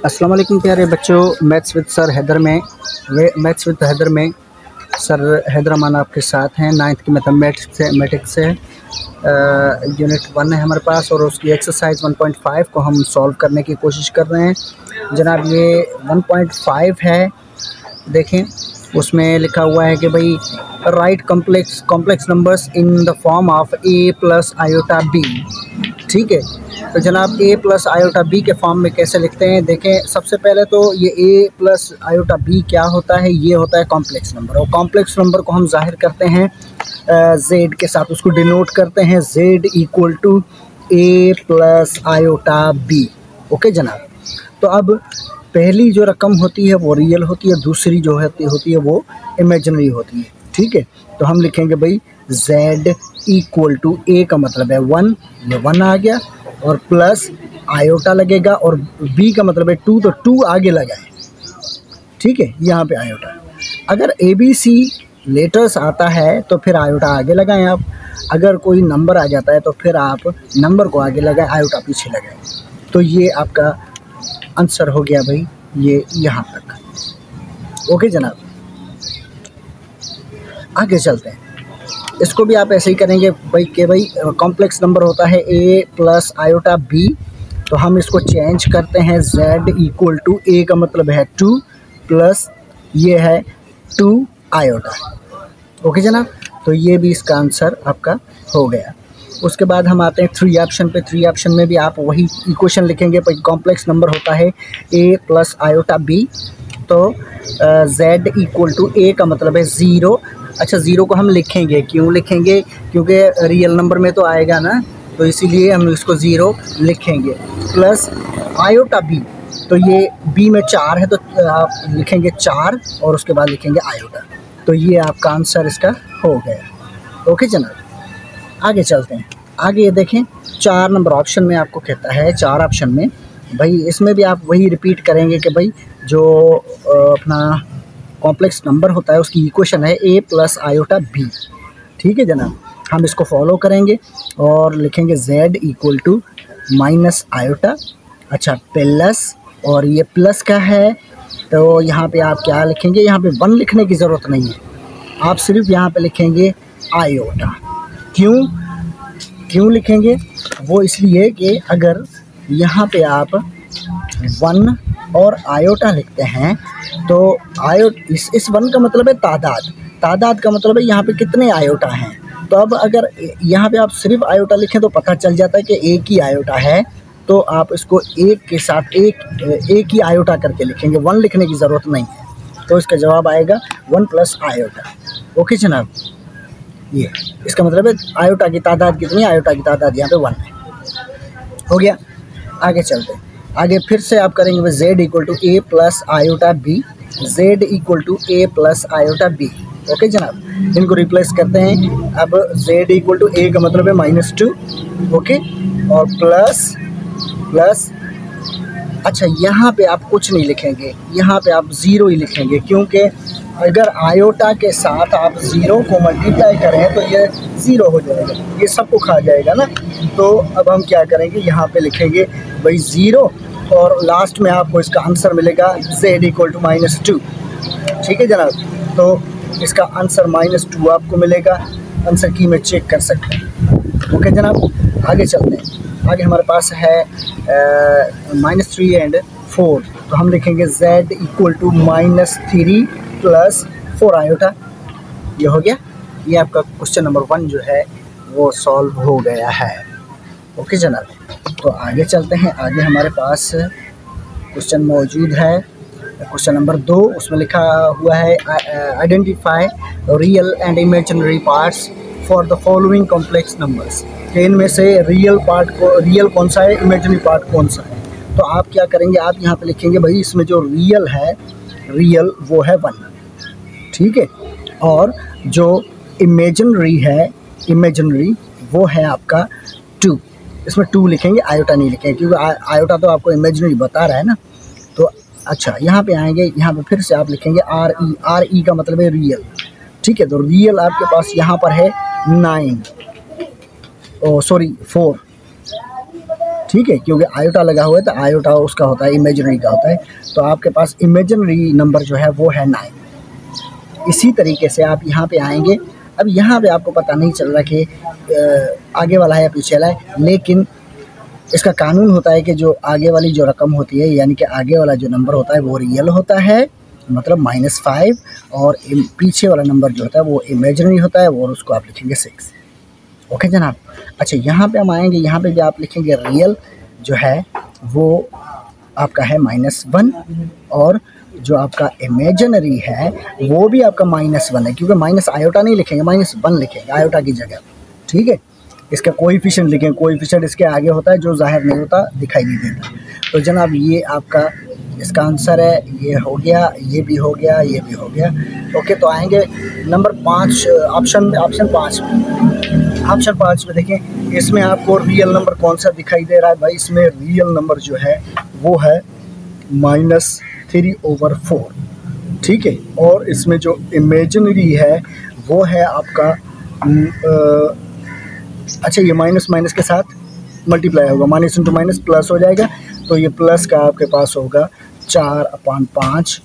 अस्सलाम वालेकुम प्यारे बच्चों। मैथ्स विद सर हैदर में सर हैदर अमान आपके साथ हैं। 9th की मैथमेटिक्स से यूनिट 1 है हमारे पास और उसकी एक्सरसाइज 1.5 को हम सॉल्व करने की कोशिश कर रहे हैं। जनाब ये 1.5 है, देखें उसमें लिखा हुआ है कि भाई right complex numbers in the form of a plus iota b। ठीक है, तो जनाब a प्लस आयोटा b के फॉर्म में कैसे लिखते हैं। देखें सबसे पहले तो ये a प्लस आयोटा b क्या होता है, ये होता है कॉम्प्लेक्स नंबर। और कॉम्प्लेक्स नंबर को हम जाहिर करते हैं z के साथ, उसको डिनोट करते हैं z equal to a plus iota b। Okay जनाब, तो अब पहली जो रकम होती है वो रियल होती है, दूसरी जो होती है वो इमेजिनरी होती है। ठीक है, तो हम लिखेंगे भाई z इक्वल टू a का मतलब है 1, ये 1 आ गया, और प्लस आयोटा लगेगा, और b का मतलब है 2, तो 2 आगे लगाए। ठीक है, यहाँ पे आयोटा। अगर ABC लेटर्स आता है तो फिर आयोटा आगे लगाएं आप। अगर कोई नंबर आ जाता है तो फिर आप नंबर को आगे लगाएं, आयोटा पीछे लगाएं। तो ये आपका आंसर हो गया भाई, ये यहाँ तक। ओके जनाब, आगे चलते हैं। इसको भी आप ऐसे ही करेंगे भाई कि भाई कॉम्प्लेक्स नंबर होता है a प्लस आयोटा b, तो हम इसको चेंज करते हैं z इक्वल टू a का मतलब है 2 प्लस ये है 2 आयोटा। ओके जनाब, तो ये भी इसका आंसर आपका हो गया। उसके बाद हम आते हैं 3 ऑप्शन पे। 3 ऑप्शन में भी आप वही इक्वेशन लिखेंगे, भाई कॉम्प्लेक्स नंबर होता है a प्लस आयोटा b, तो z इक्वल टू a का मतलब है 0। अच्छा, 0 को हम लिखेंगे, क्यों लिखेंगे, क्योंकि रियल नंबर में तो आएगा ना, तो इसीलिए हम इसको 0 लिखेंगे। प्लस आयोटा b, तो ये b में 4 है तो आप लिखेंगे 4 और उसके बाद लिखेंगे आयोटा। तो ये आपका आंसर इसका हो गया। ओके जनाब, आगे चलते हैं। आगे ये देखें 4 नंबर ऑप्शन में आपको कहता है, 4 ऑप्शन में भाई इसमें भी आप वही रिपीट करेंगे कि भाई जो अपना कॉम्प्लेक्स नंबर होता है उसकी इक्वेशन है a प्लस आयोटा b। ठीक है जनाब, हम इसको फॉलो करेंगे और लिखेंगे z equal to minus iota. अच्छा, प्लस, और ये प्लस का है तो यहाँ पे आप क्या लिखेंगे, यहाँ पे 1 लिखने की ज़रूरत नहीं है, आप सिर्फ यहाँ पे लिखेंगे आयोटा। क्यों लिखेंगे, वो इसलिए कि अगर यहाँ पे आप 1 और आयोटा लिखते हैं तो इस 1 का मतलब है तादाद का मतलब है यहाँ पे कितने आयोटा हैं। तो अब अगर यहाँ पे आप सिर्फ आयोटा लिखें तो पता चल जाता है कि एक ही आयोटा है, तो आप इसको एक के साथ एक ही आयोटा करके लिखेंगे, 1 लिखने की ज़रूरत नहीं है। तो इसका जवाब आएगा 1 प्लस आयोटा। ओके जनाब, ये इसका मतलब है आयोटा की तादाद कितनी है, आयोटा की तादाद यहाँ पे 1 है। हो गया, आगे चलते हैं। आगे फिर से आप करेंगे z equal to a plus iota b, z equal to a plus iota b। Okay जनाब, इनको रिप्लेस करते हैं। अब z इक्वल टू a का मतलब है -2, ओके, और प्लस अच्छा, यहाँ पे आप कुछ नहीं लिखेंगे, यहाँ पे आप 0 ही लिखेंगे, क्योंकि अगर आयोटा के साथ आप 0 को मल्टीप्लाई करें तो ये 0 हो जाएगा, ये सबको खा जाएगा ना। तो अब हम क्या करेंगे, यहाँ पे लिखेंगे भाई 0, और लास्ट में आपको इसका आंसर मिलेगा z इक्वल टू -2। ठीक है जनाब, तो इसका आंसर -2 आपको मिलेगा। आंसर की में चेक कर सकते हैं। ओके जनाब, आगे चलते हैं। आगे हमारे पास है -3 एंड 4, तो हम लिखेंगे z equal to -3 plus 4 iota. ये हो गया, ये आपका क्वेश्चन नंबर 1 जो है वो सॉल्व हो गया है। ओके जनाब, तो आगे चलते हैं। आगे हमारे पास क्वेश्चन मौजूद है, क्वेश्चन नंबर 2, उसमें लिखा हुआ है identify real and imaginary parts for the following complex numbers. इनमें से रियल कौन सा है, इमेजिनरी पार्ट कौन सा है। तो आप क्या करेंगे, आप यहाँ पे लिखेंगे भाई इसमें जो रियल वो है 1, ठीक है, और जो इमेजिनरी वो है आपका 2। इसमें 2 लिखेंगे, आयोटा नहीं लिखेंगे, क्योंकि आयोटा तो आपको इमेजिनरी बता रहा है ना। तो अच्छा, यहाँ पे आएंगे, यहाँ पे फिर से आप लिखेंगे आर ई का मतलब है रियल। ठीक है, तो रियल आपके पास यहाँ पर है 4। ठीक है, क्योंकि आयोटा लगा हुआ है तो आयोटा उसका होता है इमेजिनरी का होता है, तो आपके पास इमेजिनरी नंबर जो है वो है 9। इसी तरीके से आप यहाँ पे आएंगे। अब यहाँ पे आपको पता नहीं चल रहा कि आगे वाला है या पीछे वाला है, लेकिन इसका कानून होता है कि जो आगे वाली जो रकम होती है, यानी कि आगे वाला जो नंबर होता है वो रियल होता है, मतलब -5, और पीछे वाला नंबर जो होता है वो इमेजिनरी होता है, और उसको आप लिखेंगे 6। ओके जनाब। अच्छा, यहाँ पे हम आएंगे, यहाँ पे भी आप लिखेंगे रियल जो है वो आपका है -1, और जो आपका इमेजिनरी है वो भी आपका -1 है, क्योंकि माइनस आयोटा नहीं लिखेंगे, -1 लिखेंगे आयोटा की जगह। ठीक है, इसका कोएफिशिएंट लिखेंगे, कोएफिशिएंट इसके आगे होता है जो जाहिर नहीं होता, दिखाई नहीं देता। तो जनाब ये आपका इसका आंसर है, ये हो गया, ये भी हो गया, ये भी हो गया। ओके, तो आएंगे नंबर 5 ऑप्शन 5 में। ऑप्शन 5 में देखें, इसमें आपको रियल नंबर कौन सा दिखाई दे रहा है भाई? इसमें रियल नंबर जो है वो है -3/4। ठीक है, और इसमें जो इमेजिनरी है वो है आपका अच्छा, ये माइनस के साथ मल्टीप्लाई होगा, माइनस इंटू माइनस प्लस हो जाएगा, तो ये प्लस का आपके पास होगा 4/5।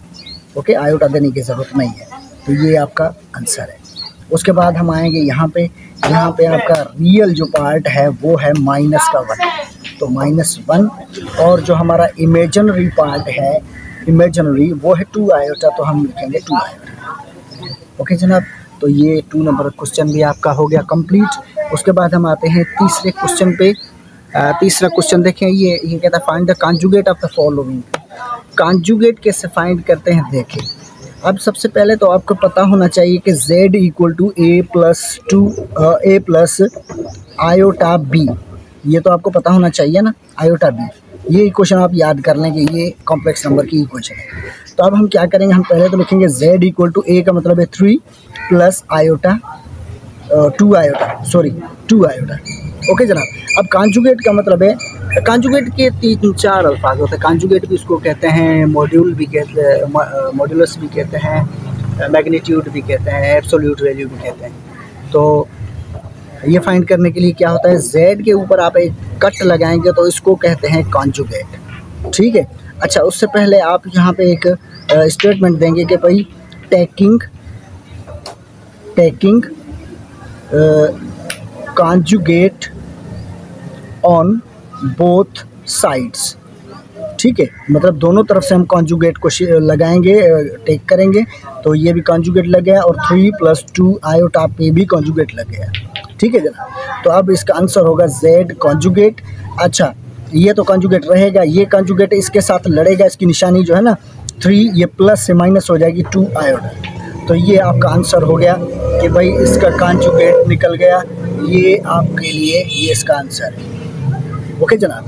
ओके, आयोटा देने की ज़रूरत नहीं है, तो ये आपका आंसर है। उसके बाद हम आएंगे यहाँ पे आपका रियल जो पार्ट है वो है -1, तो -1, और जो हमारा इमेजिनरी पार्ट है, इमेजिनरी वो है 2 आयोटा, तो हम लिखेंगे 2 आयोटा। ओके जनाब, तो ये 2 नंबर क्वेश्चन भी आपका हो गया कंप्लीट। उसके बाद हम आते हैं तीसरे क्वेश्चन पे। तीसरा क्वेश्चन देखें, ये कहता है find the conjugate of the following. Conjugate कैसे फाइंड करते हैं देखें। अब सबसे पहले तो आपको पता होना चाहिए कि z = a + आयोटा b, ये तो आपको पता होना चाहिए ना, आयोटा b। ये इक्वेशन आप याद कर लें कि ये कॉम्प्लेक्स नंबर की इक्वेशन है। तो अब हम क्या करेंगे, हम पहले तो लिखेंगे z = a का मतलब है 3 + आयोटा 2 आयोटा। ओके जनाब। अब कॉन्जुगेट का मतलब है, कॉन्जुगेट के 3-4 अल्फाज होते हैं। कॉन्जुगेट भी उसको कहते हैं, मॉड्यूल भी कहते हैं, मॉड्यूलस भी कहते हैं, मैग्नीट्यूड भी कहते हैं, एब्सोल्यूट वैल्यू भी कहते हैं। तो ये फाइंड करने के लिए क्या होता है, z के ऊपर आप एक कट लगाएंगे तो इसको कहते हैं कॉन्जुगेट। ठीक है। अच्छा, उससे पहले आप यहाँ पे एक स्टेटमेंट देंगे कि भाई taking conjugate on both sides. ठीक है, मतलब दोनों तरफ से हम कॉन्जुगेट को लगाएंगे, टेक करेंगे, तो ये भी कॉन्जुगेट लग गया, और 3 + 2 आयोटा पे भी कॉन्जुगेट लग गया। ठीक है जनाब। तो अब इसका आंसर होगा z कॉन्जुगेट। अच्छा, ये तो कॉन्जुगेट रहेगा, ये कॉन्जुगेट इसके साथ लड़ेगा, इसकी निशानी जो है ना 3, ये प्लस से माइनस हो जाएगी 2 आयोटा। तो ये आपका आंसर हो गया कि भाई इसका कॉन्जुगेट निकल गया, ये आपके लिए ये इसका आंसर है। ओके जनाब,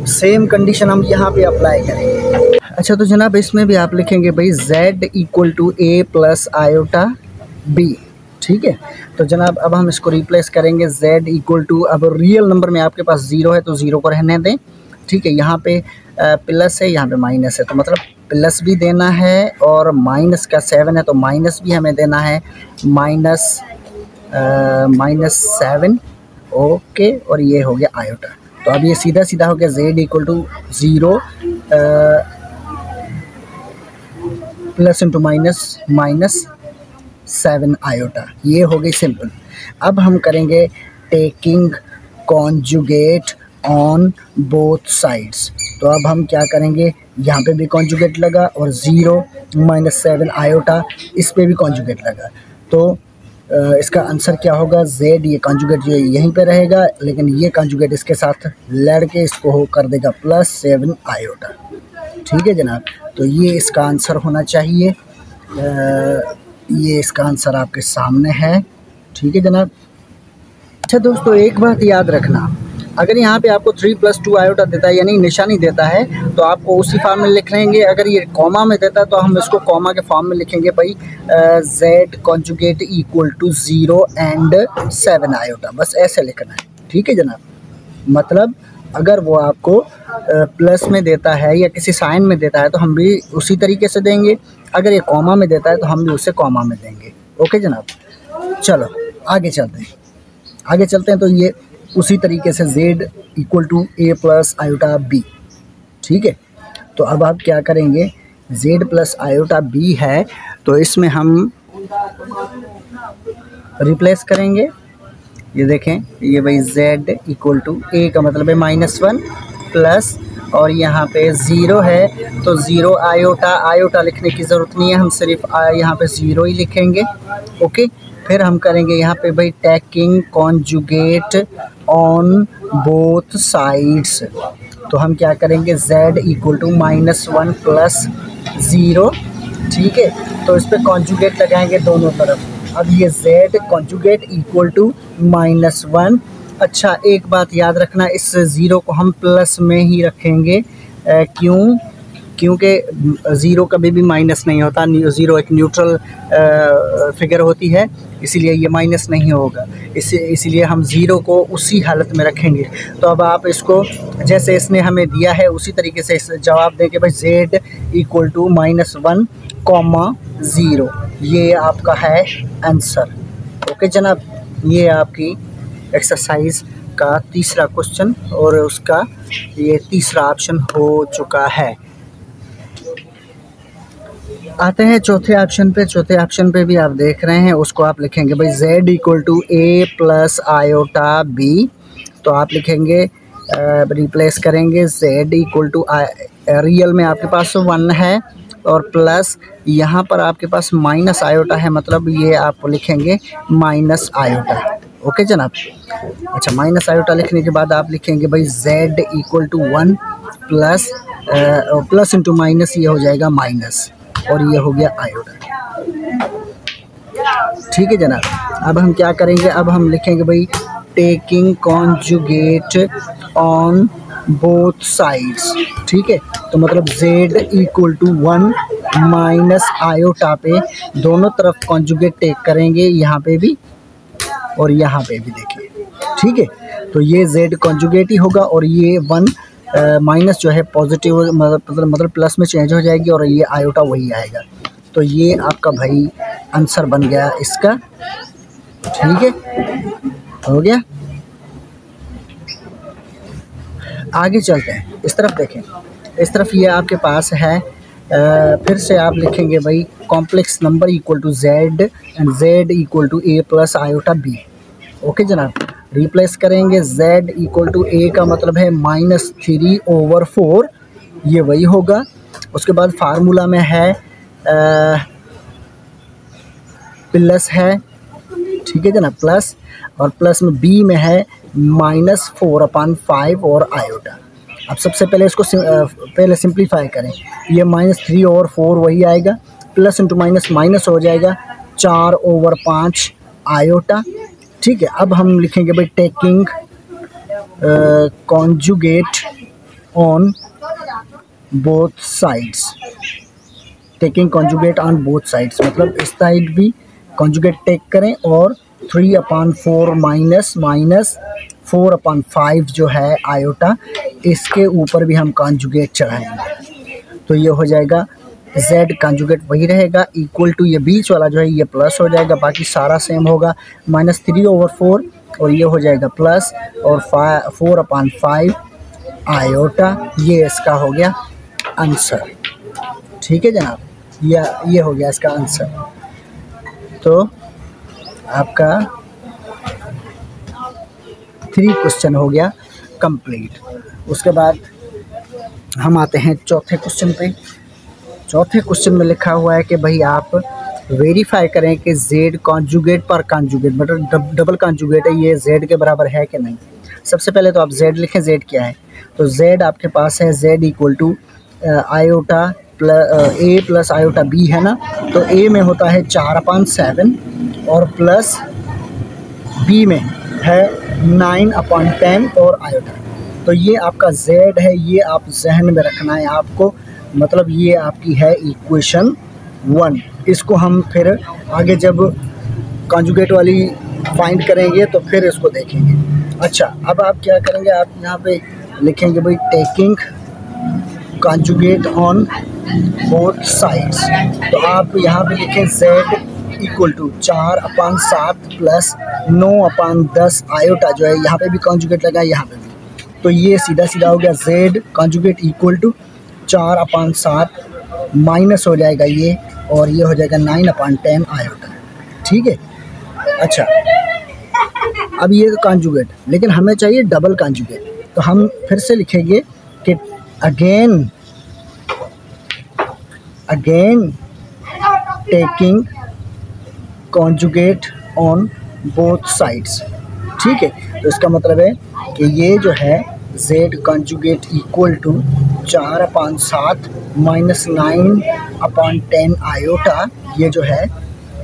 सेम कंडीशन हम यहाँ पे अप्लाई करेंगे। अच्छा, तो जनाब इसमें भी आप लिखेंगे भाई z = a + आयोटा b। ठीक है, तो जनाब अब हम इसको रिप्लेस करेंगे, z = अब रियल नंबर में आपके पास 0 है तो 0 को रहने दें। ठीक है, यहाँ पे प्लस है, यहाँ पे माइनस है, तो मतलब प्लस भी देना है, और माइनस का 7 है तो माइनस भी हमें देना है, -7। ओके, और ये हो गया आयोटा। तो अब ये सीधा सीधा हो गया z = 0 plus into minus -7 iota. ये हो गई सिंपल। अब हम करेंगे taking conjugate on both sides. तो अब हम क्या करेंगे, यहाँ पे भी कॉन्जुगेट लगा, और 0 -7 आयोटा इस पे भी कॉन्जुगेट लगा। तो इसका आंसर क्या होगा, z, ये कॉन्जुगेट जो यहीं पे रहेगा, लेकिन ये कॉन्जुगेट इसके साथ लड़ के इसको हो कर देगा +7 आयोटा। ठीक है जनाब, तो ये इसका आंसर होना चाहिए। ये इसका आंसर आपके सामने है। ठीक है जनाब। अच्छा दोस्तों, एक बात याद रखना, अगर यहाँ पे आपको 3 + 2 आयोटा देता है, यानी निशानी देता है, तो आपको उसी फॉर्म में लिख लेंगे। अगर ये कॉमा में देता है तो हम इसको कॉमा के फॉर्म में लिखेंगे भाई z कॉन्जुगेट = 0 and 7 आयोटा, बस ऐसे लिखना है। ठीक है जनाब। मतलब अगर वो आपको प्लस में देता है या किसी साइन में देता है तो हम भी उसी तरीके से देंगे, अगर ये कॉमा में देता है तो हम भी उसे कॉमा में देंगे। ओके जनाब, चलो आगे चलते हैं। तो ये उसी तरीके से z equal to a plus iota b। ठीक है, तो अब आप क्या करेंगे, z प्लस आयोटा b है तो इसमें हम रिप्लेस करेंगे। ये देखें, ये भाई z इक्वल टू a का मतलब है -1 प्लस, और यहाँ पे 0 है तो 0 आयोटा लिखने की ज़रूरत नहीं है, हम सिर्फ यहाँ पे 0 ही लिखेंगे। ओके, फिर हम करेंगे यहाँ पे भाई taking conjugate on both sides, तो हम क्या करेंगे z इक्वल टू -1 प्लस 0। ठीक है, तो इस पर कॉन्जुगेट लगाएंगे दोनों तरफ। अब ये z कॉन्जुगेट इक्वल टू -1। अच्छा, एक बात याद रखना, इस 0 को हम प्लस में ही रखेंगे। क्यों? क्योंकि 0 कभी भी माइनस नहीं होता, 0 एक न्यूट्रल फिगर होती है, इसीलिए ये माइनस नहीं होगा। इसलिए हम 0 को उसी हालत में रखेंगे। तो अब आप इसको जैसे इसने हमें दिया है उसी तरीके से जवाब दें कि भाई z इक्वल टू -1, 0। ये आपका है आंसर। ओके जनाब, ये आपकी एक्सरसाइज का तीसरा क्वेश्चन और उसका ये तीसरा ऑप्शन हो चुका है। आते हैं चौथे ऑप्शन पे। चौथे ऑप्शन पे भी आप देख रहे हैं, उसको आप लिखेंगे भाई z equal to a plus iota b। तो आप लिखेंगे, रिप्लेस करेंगे z इक्वल टू, रियल में आपके पास 1 है और प्लस यहाँ पर आपके पास माइनस आयोटा है, मतलब ये आप लिखेंगे माइनस आयोटा। ओके जनाब। अच्छा, माइनस आयोटा लिखने के बाद आप लिखेंगे भाई z equal to 1 plus, plus into minus ये हो जाएगा माइनस, और ये हो गया आयोटा। ठीक है जनाब। अब हम क्या करेंगे, अब हम लिखेंगे भाई taking conjugate on both sides. ठीक है, तो मतलब z equal to 1 minus iota पे दोनों तरफ कॉन्जुगेट टेक करेंगे, यहाँ पे भी और यहाँ पे भी, देखिए। ठीक है, तो ये z कॉन्जुगेट ही होगा और ये 1 माइनस जो है पॉजिटिव मतलब प्लस में चेंज हो जाएगी और ये आयोटा वही आएगा। तो ये आपका भाई आंसर बन गया इसका। ठीक है, हो गया। आगे चलते हैं, इस तरफ देखें। इस तरफ ये आपके पास है, फिर से आप लिखेंगे भाई complex number equal to z and z equal to a plus iota b। Okay जनाब, रिप्लेस करेंगे z इक्वल टू a का मतलब है -3/4, ये वही होगा। उसके बाद फार्मूला में है प्लस है, ठीक है जनाब, प्लस, और प्लस में b में है -4/5 और आयोटा। अब सबसे पहले इसको पहले सिंप्लीफाई करें, ये -3/4 वही आएगा, प्लस इंटू माइनस माइनस हो जाएगा 4/5 आयोटा। ठीक है, अब हम लिखेंगे भाई taking conjugate on both sides. Taking conjugate on both sides मतलब इस साइड भी कॉन्जुगेट टेक करें और 3/4 माइनस 4/5 जो है आयोटा, इसके ऊपर भी हम कॉन्जुगेट चढ़ाएंगे। तो ये हो जाएगा z कॉन्जुगेट वही रहेगा, इक्वल टू ये बीच वाला जो है ये प्लस हो जाएगा, बाकी सारा सेम होगा, -3/4 और ये हो जाएगा प्लस और 4/5 आयोटा। ये इसका हो गया आंसर। ठीक है जनाब, ये हो गया इसका आंसर। तो आपका 3 क्वेश्चन हो गया कंप्लीट। उसके बाद हम आते हैं चौथे क्वेश्चन पे। चौथे क्वेश्चन में लिखा हुआ है कि भाई आप वेरीफाई करें कि z कॉन्जुगेट पर कॉन्जुगेट मतलब डबल कॉन्जुगेट है, ये z के बराबर है कि नहीं। सबसे पहले तो आप z लिखें, z क्या है। तो z आपके पास है z equal to iota a plus iota b है ना। तो a में होता है 4/7 और प्लस b में है 9/10 और आयोटा। तो ये आपका z है, ये आप जहन में रखना है आपको, मतलब ये आपकी है इक्वेशन 1। इसको हम फिर आगे जब कॉन्जुगेट वाली फाइंड करेंगे तो फिर इसको देखेंगे। अच्छा, अब आप क्या करेंगे, आप यहाँ पे लिखेंगे भाई taking conjugate on both sides. तो आप यहाँ पे लिखें z equal to 4/7 plus 9/10 iota जो है, यहाँ पे भी कॉन्जुगेट लगा है, यहाँ पे भी। तो ये सीधा सीधा हो गया z conjugate equal to 4/7 minus हो जाएगा ये, और ये हो जाएगा 9/10 आयोटा। ठीक है। अच्छा, अब ये कॉन्जुगेट, लेकिन हमें चाहिए डबल कॉन्जुगेट, तो हम फिर से लिखेंगे कि again taking conjugate on both sides. ठीक है। तो इसका मतलब है कि ये जो है z conjugate equal to 4/7 minus 9/10 iota, ये जो है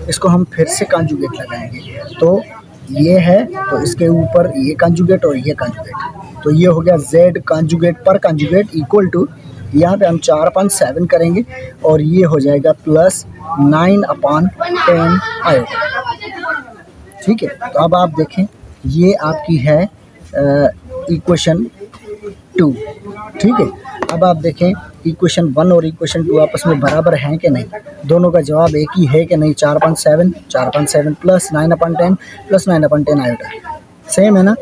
इसको हम फिर से कॉन्जुगेट लगाएंगे। तो ये है, तो इसके ऊपर ये कॉन्जुगेट और ये कॉन्जुगेट, तो ये हो गया z कॉन्जुगेट पर कॉन्जुगेट इक्वल टू, यहाँ पे हम 4/7 करेंगे और ये हो जाएगा प्लस 9/10 आयोटा। ठीक है। तो अब आप देखें, ये आपकी है इक्वेशन 2। ठीक है। अब आप देखें इक्वेशन 1 और इक्वेशन 2 आपस में बराबर हैं कि नहीं, दोनों का जवाब एक ही है कि नहीं। 4/7 प्लस 9/10 प्लस 9/10 आयोटा सेम है ना।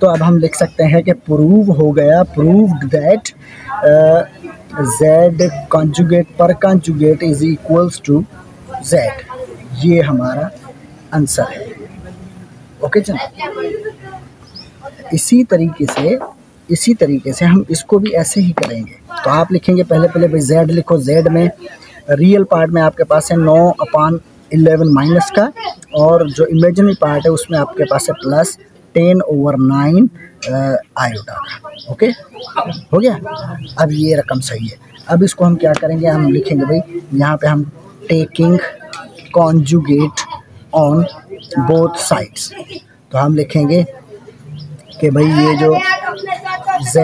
तो अब हम लिख सकते हैं कि प्रूव्ड दैट z कॉन्जुगेट पर conjugate is equals to z। ये हमारा आंसर है। ओके जनाब। इसी तरीके से हम इसको भी ऐसे ही करेंगे। तो आप लिखेंगे पहले भाई z लिखो, z में रियल पार्ट में आपके पास है 9/11 माइनस का, और जो इमेजिनरी पार्ट है उसमें आपके पास है प्लस 10/9 आयोटा का। ओके, हो गया। अब ये रकम सही है। अब इसको हम क्या करेंगे, हम लिखेंगे भाई यहाँ पे हम taking conjugate on both sides. तो हम लिखेंगे कि भाई ये जो z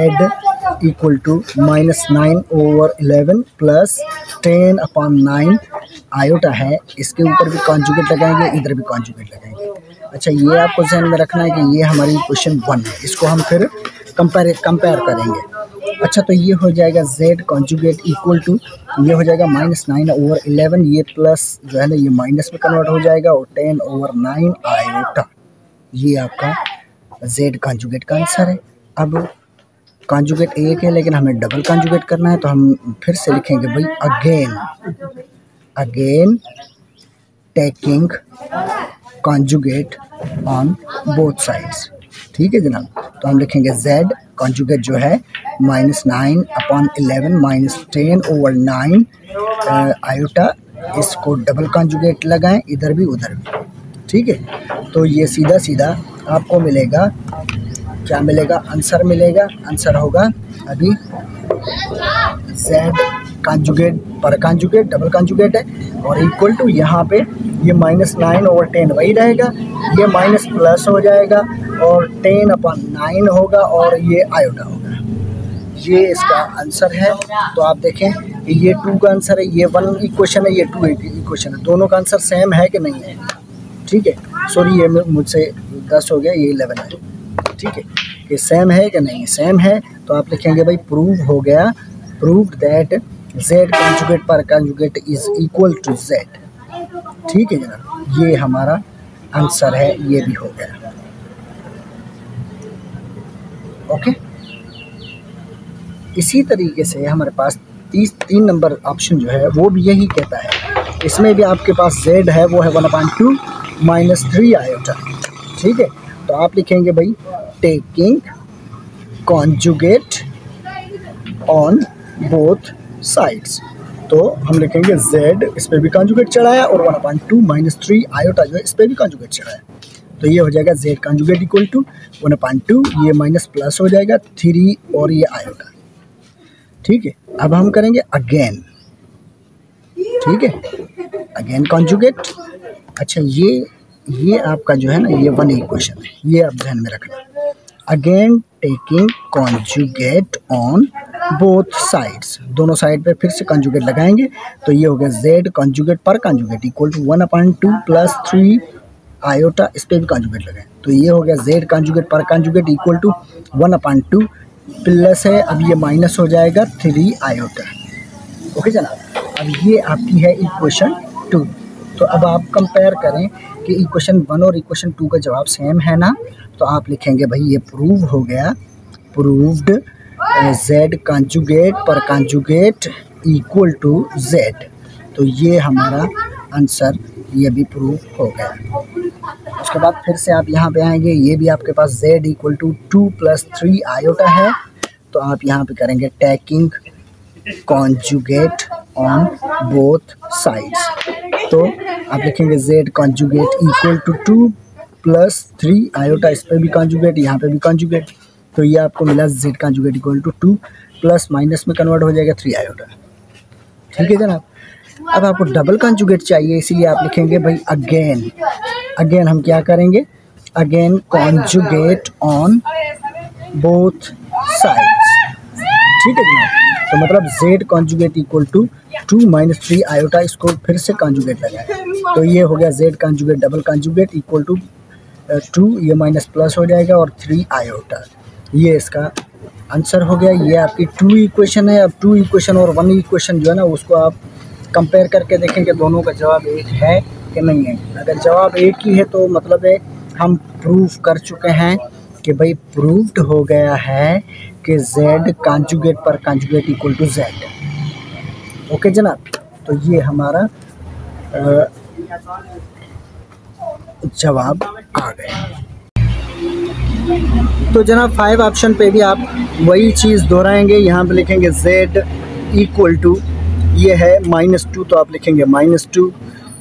equal to -9/11 plus 10/9 iota है, इसके ऊपर भी कॉन्जुगेट लगाएंगे, इधर भी कॉन्जुगेट लगाएंगे। अच्छा, ये आपको ध्यान में रखना है कि ये हमारी क्वेश्चन 1 है, इसको हम फिर कंपेयर करेंगे। अच्छा, तो ये हो जाएगा z कॉन्जुगेट इक्वल टू, ये हो जाएगा -9/11, ये प्लस जो है ना ये माइनस में कन्वर्ट हो जाएगा, और 10/9 आयोटा, ये आपका z कॉन्जुगेट का आंसर है। अब कॉन्जुगेट एक है लेकिन हमें डबल कॉन्जुगेट करना है, तो हम फिर से लिखेंगे भाई again taking conjugate on both sides. ठीक है जनाब। तो हम लिखेंगे z कॉन्जुगेट जो है -9/11 माइनस 10/9 आयोटा, इसको डबल कॉन्जुगेट लगाएं, इधर भी उधर भी। ठीक है। तो ये सीधा सीधा आपको मिलेगा, क्या मिलेगा, आंसर मिलेगा। आंसर होगा अभी z कॉन्जुगेट पर कॉन्जुगेट डबल कॉन्जुगेट है, और इक्वल टू यहाँ पे ये -9/10 वही रहेगा, ये माइनस प्लस हो जाएगा और 10/9 होगा, और ये आयोटा होगा। ये इसका आंसर है। तो आप देखें कि ये 2 का आंसर है, ये 1 इक्वेशन है, ये 2 इक्वेशन है, दोनों का आंसर सेम है कि नहीं है। ठीक है। सॉरी, ये मुझसे 10 हो गया, ये 11 है। ठीक है, कि सेम है कि नहीं, सेम है। तो आप लिखेंगे भाई प्रूव्ड दैट z कॉन्जुगेट पर conjugate is equal to z। ठीक है जनाब, ये हमारा आंसर है, ये भी हो गया। ओके। इसी तरीके से हमारे पास 3 नंबर ऑप्शन जो है वो भी यही कहता है, इसमें भी आपके पास z है, वो है 1/2 माइनस 3 आयोटा। ठीक है। तो आप लिखेंगे भाई taking conjugate on both sides. तो हम लिखेंगे z, इस पर भी कॉन्जुगेट चढ़ाया, और 1/2 माइनस 3 आयोटा जो है इस पर भी कॉन्जुगेट चढ़ाया। तो ये हो जाएगा z कॉन्जुगेट इक्वल टू 1/2, ये माइनस प्लस हो जाएगा 3 और ये आयोटा। ठीक है। अब हम करेंगे अगेन। ठीक है, अगेन कॉन्जुगेट। अच्छा, ये आपका जो है ना ये 1 इक्वेशन है, ये आप ध्यान में रखना। Again taking conjugate on both sides, दोनों साइड पे फिर से कॉन्जुगेट लगाएंगे। तो ये हो गया z कॉन्जुगेट पर conjugate equal to 1/2 plus 3 iota, इस पर भी कॉन्जुगेट लगाएं। तो ये हो गया z कॉन्जुगेट पर कॉन्जुगेट इक्वल टू 1/2 प्लस है, अब ये माइनस हो जाएगा 3 आयोटा। ओके जनाब। अब ये आपकी है इक्वेशन 2। तो अब आप कंपेयर करें कि इक्वेशन 1 और इक्वेशन 2 का जवाब सेम है ना, तो आप लिखेंगे भाई ये प्रूव हो गया, प्रूव्ड z कंजुगेट पर कंजुगेट इक्वल टू z। तो ये हमारा आंसर ये भी प्रूव हो गया। उसके बाद फिर से आप यहाँ पे आएंगे, ये भी आपके पास z इक्वल टू 2 + 3 आयोटा है, तो आप यहाँ पे करेंगे taking conjugate on both sides. तो आप लिखेंगे z conjugate equal to 2 + 3 iota, इस पे भी कॉन्जुगेट, यहाँ पे भी कॉन्जुगेट, तो ये आपको मिला z conjugate equal to 2 plus minus में कन्वर्ट हो जाएगा 3 आयोटा। ठीक है जनाब। अब आपको डबल कॉन्जुगेट चाहिए, इसीलिए आप लिखेंगे भाई अगेन हम क्या करेंगे, again conjugate on both sides. ठीक है जनाब। तो मतलब z conjugate equal to 2 - 3 iota, इसको फिर से कॉन्जुगेट लगाएं, तो ये हो गया z conjugate double conjugate equal to 2, ये माइनस प्लस हो जाएगा और 3 आयोटा, ये इसका आंसर हो गया। ये आपकी 2 इक्वेशन है। अब 2 इक्वेशन और 1 इक्वेशन जो है ना, उसको आप कंपेयर करके देखेंगे दोनों का जवाब एक है कि नहीं है। अगर जवाब एक ही है तो मतलब है हम प्रूव कर चुके हैं कि भाई प्रूव्ड हो गया है कि z कॉन्जुगेट पर conjugate equal to z। Okay जनाब। तो ये हमारा जवाब आ गया। तो जनाब 5 ऑप्शन पे भी आप वही चीज़ दोहराएंगे, यहाँ पे लिखेंगे z इक्वल टू, ये है -2, तो आप लिखेंगे -2,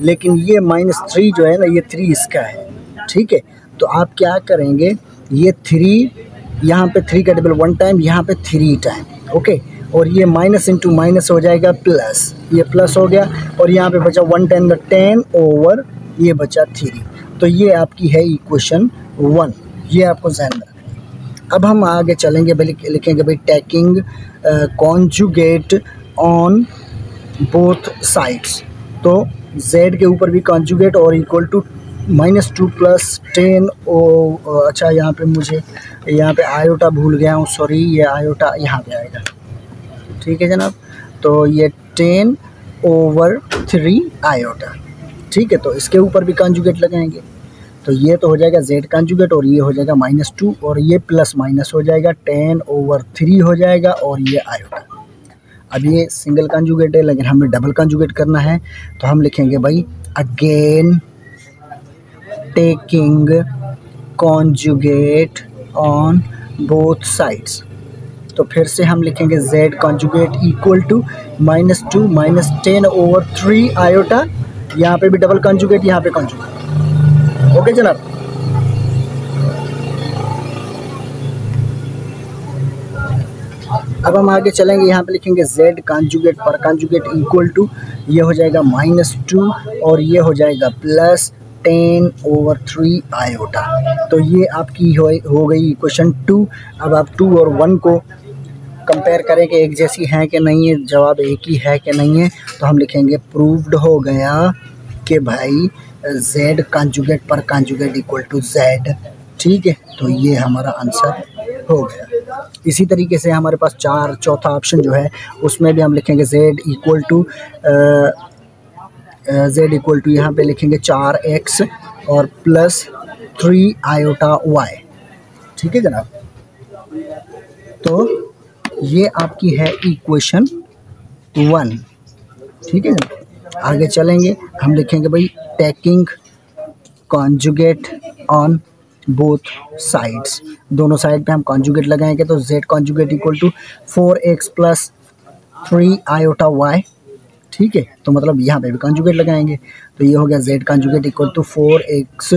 लेकिन ये -3 जो है ना, ये 3 इसका है। ठीक है। तो आप क्या करेंगे, ये 3 यहाँ पे 3 का डबल 1 टाइम, यहाँ पे 3 टाइम। ओके। और ये माइनस इंटू माइनस हो जाएगा प्लस, ये प्लस हो गया, और यहाँ पे बचा 1 10 10 ओवर ये बचा 3। तो ये आपकी है इक्वेशन 1, ये आपको ध्यान में रखना है। अब हम आगे चलेंगे, भाई लिखेंगे भाई taking conjugate on both sides. तो z के ऊपर भी कॉन्जुगेट और इक्वल टू -2 + 10 अच्छा यहाँ पे मुझे यहाँ पे आयोटा भूल गया हूँ, सॉरी, ये आयोटा यहाँ पे आएगा। ठीक है जनाब। तो ये 10 ओवर 3 आयोटा। ठीक है। तो इसके ऊपर भी कॉन्जुगेट लगाएंगे, तो ये तो हो जाएगा z कॉन्जुगेट, और ये हो जाएगा -2, और ये प्लस माइनस हो जाएगा 10 ओवर 3 हो जाएगा, और ये आयोटा। अब ये सिंगल कॉन्जुगेट है, लेकिन हमें डबल कॉन्जुगेट करना है, तो हम लिखेंगे भाई again taking conjugate on both sides. तो फिर से हम लिखेंगे z conjugate equal to -2 - 10 over 3 iota, यहाँ पे भी डबल कॉन्जुगेट, यहाँ पे कॉन्जुगेट। ओके जनाब। अब हम आगे चलेंगे, यहाँ पे लिखेंगे z कॉन्जुगेट पर कॉन्जुगेट इक्वल टू, ये हो जाएगा -2 और ये हो जाएगा प्लस 10 ओवर 3 आयोटा। तो ये आपकी हो गई इक्वेशन 2। अब आप 2 और 1 को कंपेयर करें कि एक जैसी है कि नहीं है, जवाब एक ही है कि नहीं है, तो हम लिखेंगे प्रूव्ड हो गया कि भाई z कॉन्जुगेट पर कॉन्जुगेट इक्वल टू z। ठीक है। तो ये हमारा आंसर हो गया। इसी तरीके से हमारे पास चौथा ऑप्शन जो है, उसमें भी हम लिखेंगे z इक्वल टू यहाँ पे लिखेंगे 4x और प्लस 3 आयोटा y। ठीक है जनाब। तो ये आपकी है इक्वेशन 1। ठीक है जनाब। आगे चलेंगे, हम लिखेंगे भाई taking conjugate on both sides. दोनों साइड पे हम कॉन्जुगेट लगाएंगे, तो z conjugate equal to 4x plus 3 iota y। ठीक है। तो मतलब यहाँ पे भी कॉन्जुगेट लगाएंगे, तो ये हो गया z conjugate equal to 4x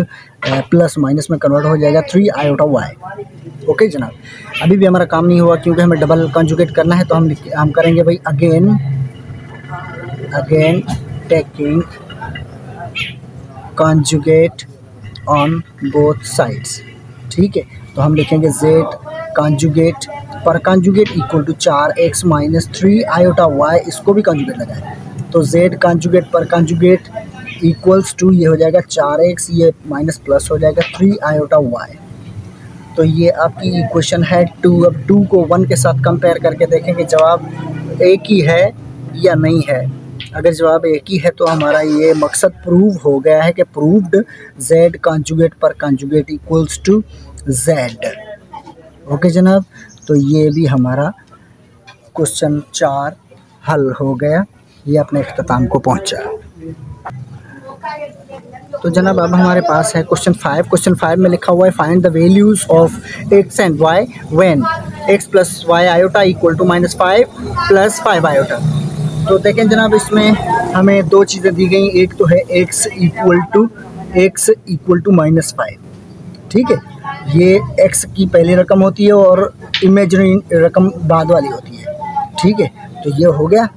plus minus में कन्वर्ट हो जाएगा 3 आयोटा y। ओके जनाब। अभी भी हमारा काम नहीं हुआ, क्योंकि हमें डबल कॉन्जुगेट करना है, तो हम करेंगे भाई again taking conjugate on both sides. ठीक है। तो हम लिखेंगे z कॉन्जुगेट पर conjugate equal to 4x - 3 iota y, इसको भी कॉन्जुगेट लगाएं, तो z कॉन्जुगेट पर कॉन्जुगेट इक्वल्स टू, ये हो जाएगा 4x, ये माइनस प्लस हो जाएगा 3 आयोटा y। तो ये आपकी इक्वेशन है 2। अब 2 को 1 के साथ कंपेयर करके देखेंगे जवाब एक ही है या नहीं है। अगर जवाब एक ही है तो हमारा ये मकसद प्रूव हो गया है कि प्रूव्ड z कॉन्जुगेट पर conjugate equals to z। Okay जनाब, तो ये भी हमारा क्वेश्चन 4 हल हो गया, ये अपने इख्तिताम को पहुंचा। तो जनाब अब हमारे पास है क्वेश्चन 5। क्वेश्चन 5 में लिखा हुआ है find the values of x and y when x plus y iota equal to -5 plus 5 iota. तो देखें जनाब, इसमें हमें दो चीज़ें दी गई, एक तो है x इक्वल टू -5, ठीक है, ये x की पहली रकम होती है और इमेजिनरी रकम बाद वाली होती है, ठीक है, तो ये हो गया।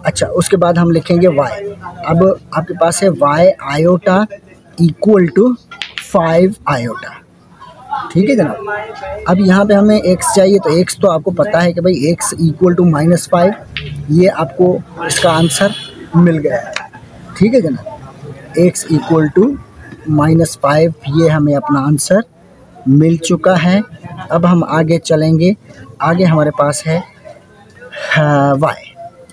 अच्छा, उसके बाद हम लिखेंगे y। अब आपके पास है y iota equal to 5 iota, ठीक है जनाब। अब यहाँ पे हमें x चाहिए, तो x तो आपको पता है कि भाई x इक्वल टू -5, ये आपको इसका आंसर मिल गया है, ठीक है जनाब। x इक्वल टू -5 ये हमें अपना आंसर मिल चुका है। अब हम आगे चलेंगे, आगे हमारे पास है y।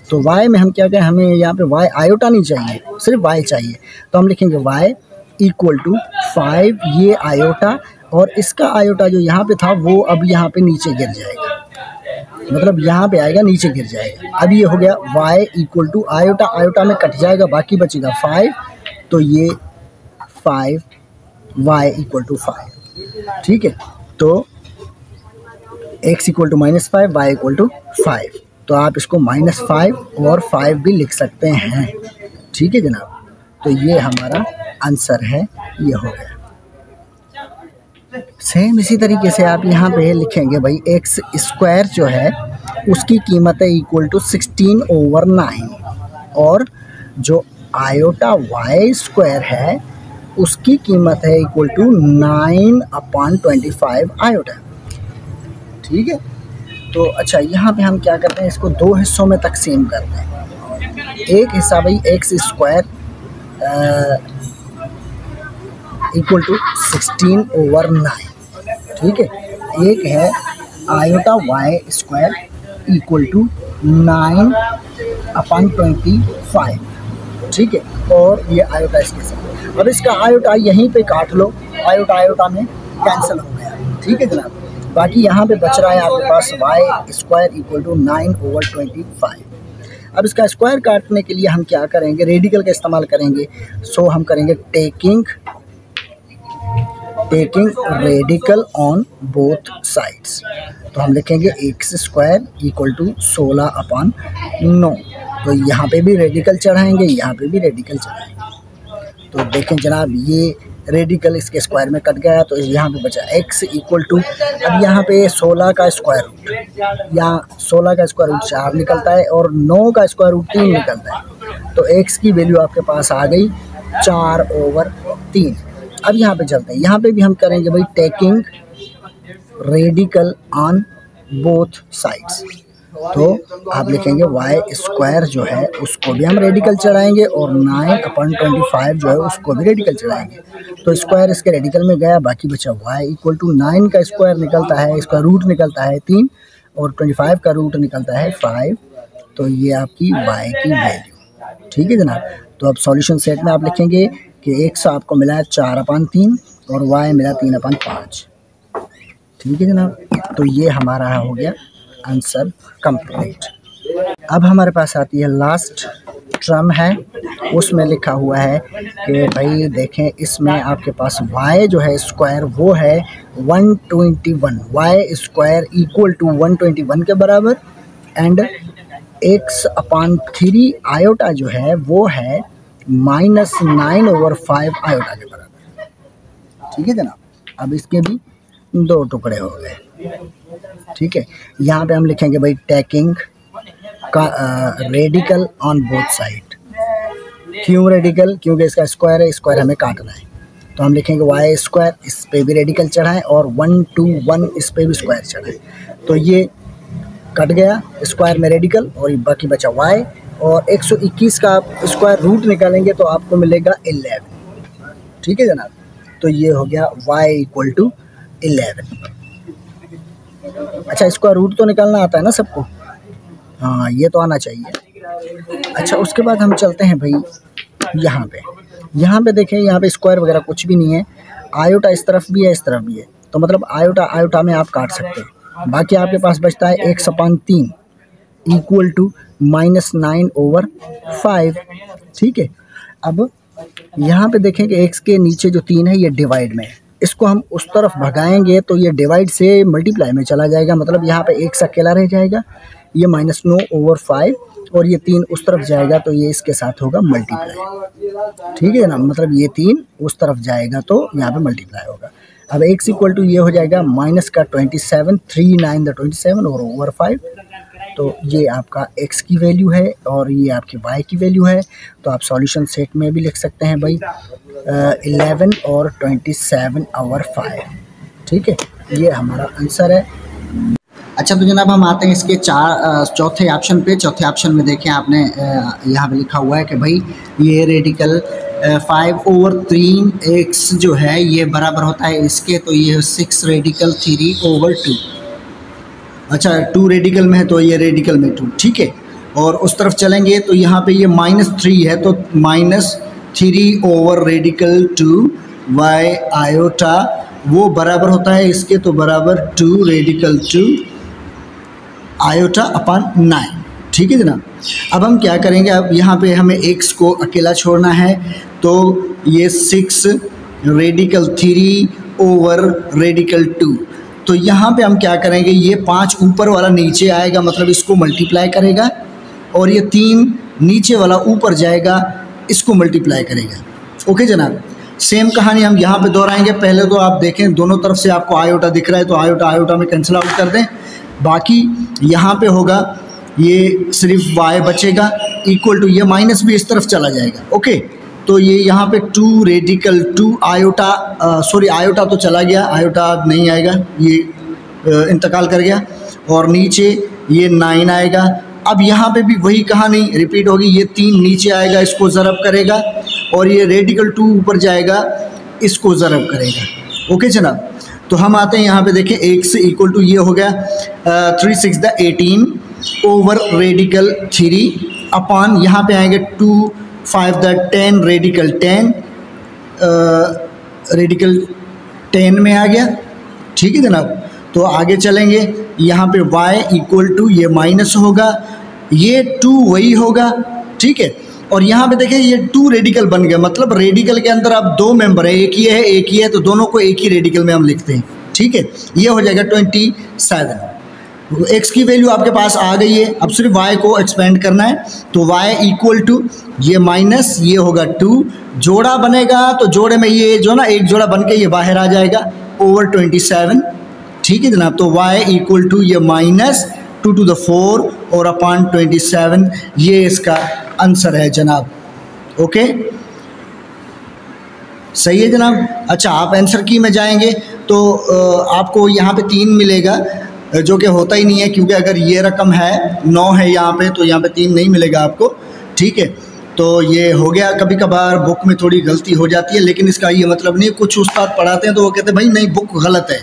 तो y में हम क्या कहें, हमें यहाँ पे y आयोटा नहीं चाहिए, सिर्फ y चाहिए, तो हम लिखेंगे y इक्वल टू 5 ये आयोटा, और इसका आयोटा जो यहाँ पे था वो अब यहाँ पे नीचे गिर जाएगा, मतलब यहाँ पे आएगा नीचे गिर जाएगा। अब ये हो गया y equal to iota, iota में कट जाएगा, बाकी बचेगा 5, तो ये 5 y इक्वल टू 5, ठीक है। तो x equal to -5 y equal to 5, तो आप इसको -5 और 5 भी लिख सकते हैं, ठीक है जनाब। तो ये हमारा आंसर है, ये हो गया। सेम इसी तरीके से आप यहाँ पे लिखेंगे भाई x स्क्वायर जो है उसकी कीमत है इक्वल टू 16/9, और जो आयोटा y स्क्वायर है उसकी कीमत है इक्वल टू 9/25 आयोटा, ठीक है। तो अच्छा, यहाँ पे हम क्या करते हैं, इसको दो हिस्सों में तकसीम करते हैं। एक हिस्सा भाई x स्क्वायर इक्वल टू 16/9, ठीक है। एक है iota y square equal to 9/25, ठीक है, और ये आयोटा इसके साथ। अब इसका आयोटा यहीं पे काट लो, आयोटा आयोटा में कैंसिल हो गया, ठीक है जनाब। बाकी यहाँ पे बच रहा है आपके पास y स्क्वायर इक्वल टू 9/25। अब इसका स्क्वायर काटने के लिए हम क्या करेंगे, रेडिकल का इस्तेमाल करेंगे। सो हम करेंगे taking radical on both sides. तो हम लिखेंगे x स्क्वायर इक्वल टू 16/9, तो यहाँ पे भी रेडिकल चढ़ाएंगे, यहाँ पे भी रेडिकल चढ़ाएंगे। तो देखें जनाब, ये रेडिकल इसके स्क्वायर में कट गया, तो यहाँ पे बचा x इक्वल टू, अब यहाँ पे 16 का स्क्वायर रूट, यहाँ 16 का स्क्वायर रूट 4 निकलता है और 9 का स्क्वायर रूट 3 निकलता है, तो x की वैल्यू आपके पास आ गई 4/3। अब यहाँ पे चलते हैं, यहाँ पे भी हम करेंगे भाई taking radical on both sides. तो आप लिखेंगे y स्क्वायर जो है उसको भी हम रेडिकल चढ़ाएंगे और 9/25 जो है उसको भी रेडिकल चढ़ाएंगे। तो स्क्वायर इसके रेडिकल में गया, बाकी बचा y इक्वल टू 9 का स्क्वायर निकलता है, इसका रूट निकलता है 3 और 25 का रूट निकलता है 5, तो ये आपकी y की वैल्यू, ठीक है जनाब। तो अब सॉल्यूशन सेट में आप लिखेंगे कि x आपको मिला है 4/3 और y मिला 3/5, ठीक है जनाब। तो ये हमारा हो गया आंसर कंप्लीट। अब हमारे पास आती है लास्ट टर्म है, उसमें लिखा हुआ है कि भाई देखें, इसमें आपके पास y जो है स्क्वायर वो है 121, y स्क्वायर इक्वल टू 121 के बराबर, एंड x/3 आयोटा जो है वो है -9/5 आयोटा के बराबर, ठीक है जनाब। अब इसके भी दो टुकड़े हो गए, ठीक है। यहाँ पे हम लिखेंगे भाई टेकिंग का रेडिकल ऑन बोथ साइड। क्यों रेडिकल, क्योंकि इसका स्क्वायर है, स्क्वायर हमें काटना है, तो हम लिखेंगे y स्क्वायर, इस पे भी रेडिकल चढ़ाएं और 121 इस पे भी स्क्वायर चढ़ाएं, तो ये कट गया स्क्वायर में रेडिकल और बाकी बचा y, और 121 का आप स्क्वायर रूट निकालेंगे तो आपको मिलेगा 11, ठीक है जनाब। तो ये हो गया y इक्वल टू 11। अच्छा, स्क्वायर रूट तो निकालना आता है ना सबको, हाँ ये तो आना चाहिए। अच्छा, उसके बाद हम चलते हैं भाई यहाँ पे देखें, यहाँ पे स्क्वायर वगैरह कुछ भी नहीं है, आयोटा इस तरफ भी है इस तरफ भी है, तो मतलब आयोटा में आप काट सकते हैं। बाकी आपके पास बचता है x/3 इक्वल टू -9/5। ठीक है, अब यहाँ पे देखें कि x के नीचे जो 3 है ये डिवाइड में है, इसको हम उस तरफ भगाएंगे तो ये डिवाइड से मल्टीप्लाई में चला जाएगा, मतलब यहाँ पे x अकेला रह जाएगा, ये -9/5 और ये 3 उस तरफ जाएगा तो ये इसके साथ होगा मल्टीप्लाई। ठीक है ना, मतलब ये 3 उस तरफ जाएगा तो यहाँ पे मल्टीप्लाई होगा। अब x इक्वल टू ये हो जाएगा -27, 3 9 27 और ओवर 5, तो ये आपका x की वैल्यू है और ये आपकी y की वैल्यू है। तो आप सॉल्यूशन सेट में भी लिख सकते हैं भाई 11 और 27/5। ठीक है, ये हमारा आंसर है। अच्छा, तो जनाब हम आते हैं इसके चौथे ऑप्शन पे। चौथे ऑप्शन में देखें आपने यहाँ पे लिखा हुआ है कि भाई ये रेडिकल 5/3x जो है ये बराबर होता है इसके, तो ये 6 रेडिकल 3/2। अच्छा, 2 रेडिकल में है तो ये रेडिकल में 2। ठीक है, और उस तरफ चलेंगे तो यहाँ पे ये -3 है तो -3/2 y आयोटा वो बराबर होता है इसके, तो बराबर 2 रेडिकल 2 आयोटा अपॉन 9। ठीक है जनाब, अब हम क्या करेंगे, अब यहाँ पे हमें x को अकेला छोड़ना है, तो ये 6 रेडिकल 3/रेडिकल 2। तो यहाँ पे हम क्या करेंगे, ये 5 ऊपर वाला नीचे आएगा, मतलब इसको मल्टीप्लाई करेगा, और ये 3 नीचे वाला ऊपर जाएगा, इसको मल्टीप्लाई करेगा। ओके जनाब, सेम कहानी हम यहाँ पे दोहराएंगे। पहले तो आप देखें दोनों तरफ से आपको आयोटा दिख रहा है, तो आयोटा में कैंसिल आउट कर दें। बाकी यहाँ पे होगा ये सिर्फ y बचेगा इक्वल टू, ये माइनस भी इस तरफ चला जाएगा। ओके, तो ये यहाँ पे 2 रेडिकल 2 आयोटा, सॉरी आयोटा तो चला गया, आयोटा नहीं आएगा, ये इंतकाल कर गया, और नीचे ये 9 आएगा। अब यहाँ पे भी वही कहानी रिपीट होगी, ये 3 नीचे आएगा, इसको ज़रब करेगा, और ये रेडिकल 2 ऊपर जाएगा, इसको ज़रब करेगा। ओके जनाब, तो हम आते हैं यहाँ पे देखें x इक्वल टू ये हो गया 3 6 18 ओवर रेडिकल 3 अपॉन यहाँ पे आएंगे 2 5 10 रेडिकल 10, रेडिकल 10 में आ गया। ठीक है जनाब, तो आगे चलेंगे, यहाँ पे y इक्वल टू ये माइनस होगा, ये 2 वही होगा। ठीक है, और यहाँ पे देखिए ये 2 रेडिकल बन गया, मतलब रेडिकल के अंदर अब 2 मेंबर है, एक ही है एक ही है, तो दोनों को एक ही रेडिकल में हम लिखते हैं। ठीक है, ये हो जाएगा 27। x की वैल्यू आपके पास आ गई है, अब सिर्फ y को एक्सपेंड करना है, तो y इक्वल टू ये माइनस ये होगा 2, जोड़ा बनेगा तो जोड़े में ये जो ना एक जोड़ा बन के ये बाहर आ जाएगा ओवर 27। ठीक है जनाब, तो y इक्वल टू ये -2 to the 4 और अपॉन 27, ये इसका आंसर है जनाब। ओके, सही है जनाब। अच्छा, आप आंसर की में जाएंगे तो आपको यहाँ पे 3 मिलेगा, जो कि होता ही नहीं है, क्योंकि अगर ये रकम है 9 है यहाँ पे, तो यहाँ पे 3 नहीं मिलेगा आपको। ठीक है, तो ये हो गया, कभी कभार बुक में थोड़ी गलती हो जाती है, लेकिन इसका ये मतलब नहीं, कुछ उस्ताद पढ़ाते हैं तो वो कहते हैं भाई नहीं बुक गलत है।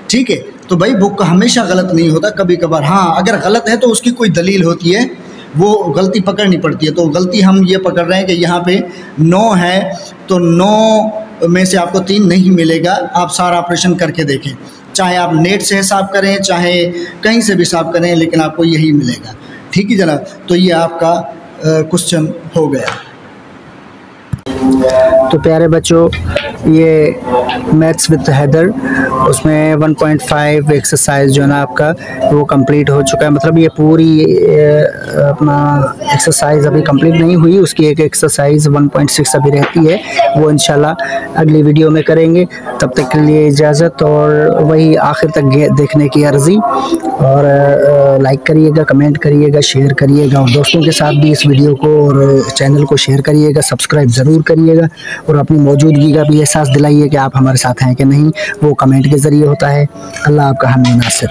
ठीक है, तो भाई बुक हमेशा गलत नहीं होता, कभी कभार हाँ अगर गलत है तो उसकी कोई दलील होती है, वो गलती पकड़नी पड़ती है। तो गलती हम ये पकड़ रहे हैं कि यहाँ पे 9 है, तो 9 में से आपको 3 नहीं मिलेगा। आप सारा ऑपरेशन करके देखें, चाहे आप नेट से हिसाब करें चाहे कहीं से भी हिसाब करें, लेकिन आपको यही मिलेगा। ठीक है जनाब, तो ये आपका क्वेश्चन हो गया। तो प्यारे बच्चों, ये मैथ्स विद हैदर, उसमें 1.5 एक्सरसाइज जो है ना आपका वो कंप्लीट हो चुका है, मतलब ये पूरी अपना एक्सरसाइज अभी कंप्लीट नहीं हुई, उसकी एक एक्सरसाइज 1.6 अभी रहती है, वो इंशाल्लाह अगली वीडियो में करेंगे। तब तक के लिए इजाज़त, और वही आखिर तक देखने की अर्ज़ी, और लाइक करिएगा, कमेंट करिएगा, शेयर करिएगा, और दोस्तों के साथ भी इस वीडियो को और चैनल को शेयर करिएगा, सब्सक्राइब ज़रूर करिएगा, और अपनी मौजूदगी का भी एहसास दिलाइए कि आप हमारे साथ हैं कि नहीं, वो कमेंट के ज़रिए होता है। अल्लाह आपका हामी नासिर।